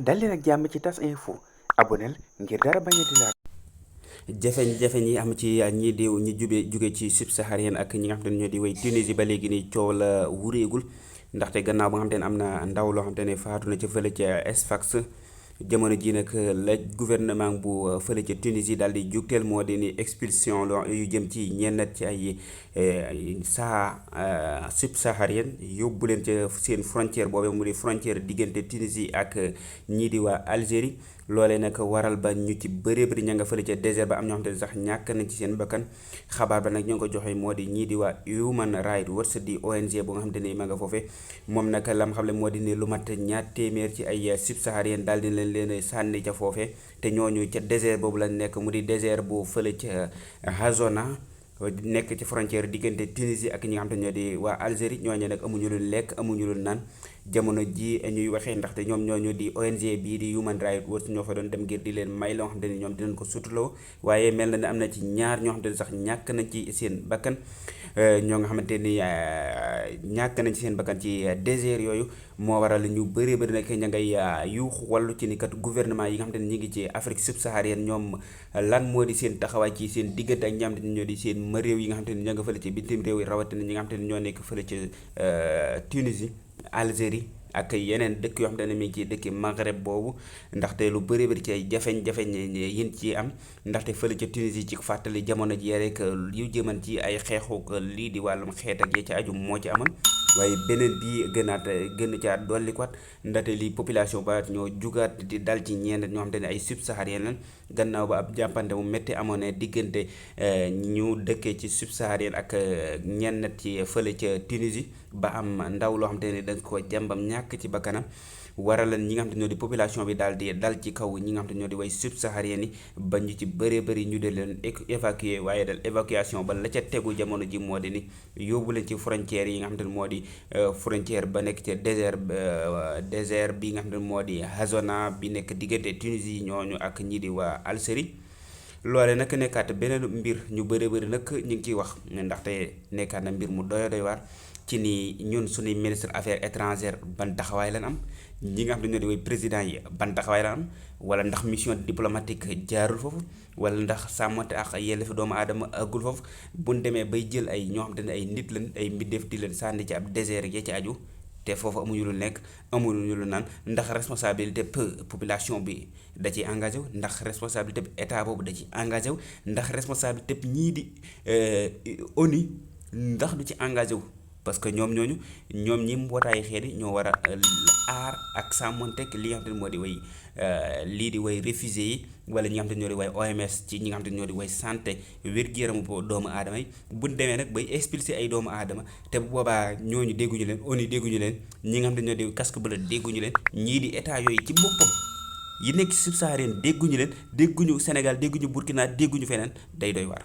dal leen ak jàmm ci tas info aboneel ngir dara bañ a di laal jafe-jafe ñi am ci ñii di ñi jóge ci subsaharien ak ñi nga xam te ne ñoo di way Tunisie ba léegi ni coow la wuréegul ndaxte gannaaw ba nga xam te ne am na ndaw loo xam te ne faatu na ca fële ca Sfax jamono ji nag la gouvernement bu fële ca Tunisie daal di jugteel moo di ni expulsion lo yu jëm ci ñenn ci ay subsaharien yóbbu leen ca seen frontière boobee mu di frontière diggante Tunisie ak ñii di waa Algérie loolee nag waral ba ñu ci bëree bëri ña nga fële ca désert ba am ñoo xam te ne sax ñàkk nañ ci seen bakkan xabaar ba nag ñoo ngi ko joxe moo di ñii di waa Human Rights Watch di ONG bu nga xam te ne ma nga foofee moom nag lam xam le moo di ne lu mat ñaar téeméer ci ay subsaharien daal di leen sànni ca foofee te ñooñu ca désert boobu lañ nekk mu di désert bu fële ca Hazona nekk ci frontière diggante Tunisie ak ñi nga xam te ñoo di waa Algérie ñooñu nag amuñu lu lekk amuñu lu naan jamono ji ñuy waxee ndaxte ñoom ñooñu di ONG bii di Human Rights Watch ñoo fa doon dem ngir di leen may loo xam te ni ñoom dinañ ko sutuloo waaye mel na ne am na ci ñaar ñoo xam te ne sax ñàkk nañ ci seen bakkan ñoo nga xamante ni ñàkk nañ ci seen bakkan ci désert yooyu moo waral ñu bëree bëri nag ña ngay yuuxu wàllu ci ni kat gouvernement yi nga xamante ni ñi ngi ci Afrique subsaharienne ñoom lan moo di seen taxawaay ci seen diggante ak ñi nga xamante ni ñoo di seen réew yi nga xamante ni ña nga fële ci bitim réew yi rawatina ñi nga xamante ni ñoo nekk fële ci Tunisie Algérie ak yeneen dëkk yoo xam ne mi ngi ci dëkki Maghreb boobu ndaxte lu bëri bëri ci ay jafeñ-jafeñ yin ci am ndaxte fële ca Tunisie ci fàttali jamono ji rek yu jëman ci ay xeexuk lii di wàllum xeet ak ya ci aju moo ci amoon waaye beneen bi gën caa dollikuwaat ndaxte li population ba ñoo jugaat di dal ci ñenn ñoo xam te ne ay subsaharien lan gannaaw ba ab jàppante mu métti amoon ne diggante ñu dëkkee ci subsaharien ak ñenn ci fële ca Tunisie ba am ndaw loo xam te ne dañ ko jàmbam ñàkk ci bakkanam waral ñi nga xam te ñoo di population bi daal di dal ci kaw ñi nga xam te ñoo di way subsaharien yi ba ñu ci bëree bëri ñu de leen évacuer waaye dal évacuation ba la ca tegu jamono ji moo di ni yóbbu leen ci frontières yi nga xam te ne moo di frontière ba nekk ca désert bi nga xam te ne moo di Hazona bi nekk diggante Tunisie ñooñu ak ñi di waa Algérie loole nag nekkaat beneen mbir ñu bëree bëri nag ñu ngi ciy wax ndaxte nekkaat na mbir mu doy waar ci ni ñun suñuy ministre affaires étrangères ban taxawaay lan am ñi nga xam ne ñoo di way président yi ban taxawaay lan am wala ndax mission diplomatique jaarul foofu wala ndax sàmmante ak yelleefu doomu aadama àggul foofu buñ demee bay jël ay ñoo xam te ne ay nit lañ ay mbindeef di leen sànni ci ab désert ya ci aju te foofu amuñu lu nekk amuñu lu naan ndax responsabilité population bi da ciy engagé wu ndax responsabilité état boobu da ci engagé wu ndax responsabilité ñii di ONU ndax du ci engagé wu parce que ñoom ñi mbootaayu xeet yi ñoo war a aar ak sàmmonteeg li nga xam te ne moo di way lii di way réfugié yi wala ñi nga xam te ne ñoo di way OMS ci ñi nga xam te ne ñoo di way santé wér-gu-yaramu doomu aadama yi buñ demee nag bay expulsé ay doomu aadama te bu boobaa ñooñu dégguñu leen ONU dégguñu leen ñi nga xam te ne ñoo di casque bleu dégguñu leen ñii di état yooyu ci boppam yi nekk subsaharien dégguñu leen dégguñu Sénégal dégguñu Burkina dégguñu feneen day doy waar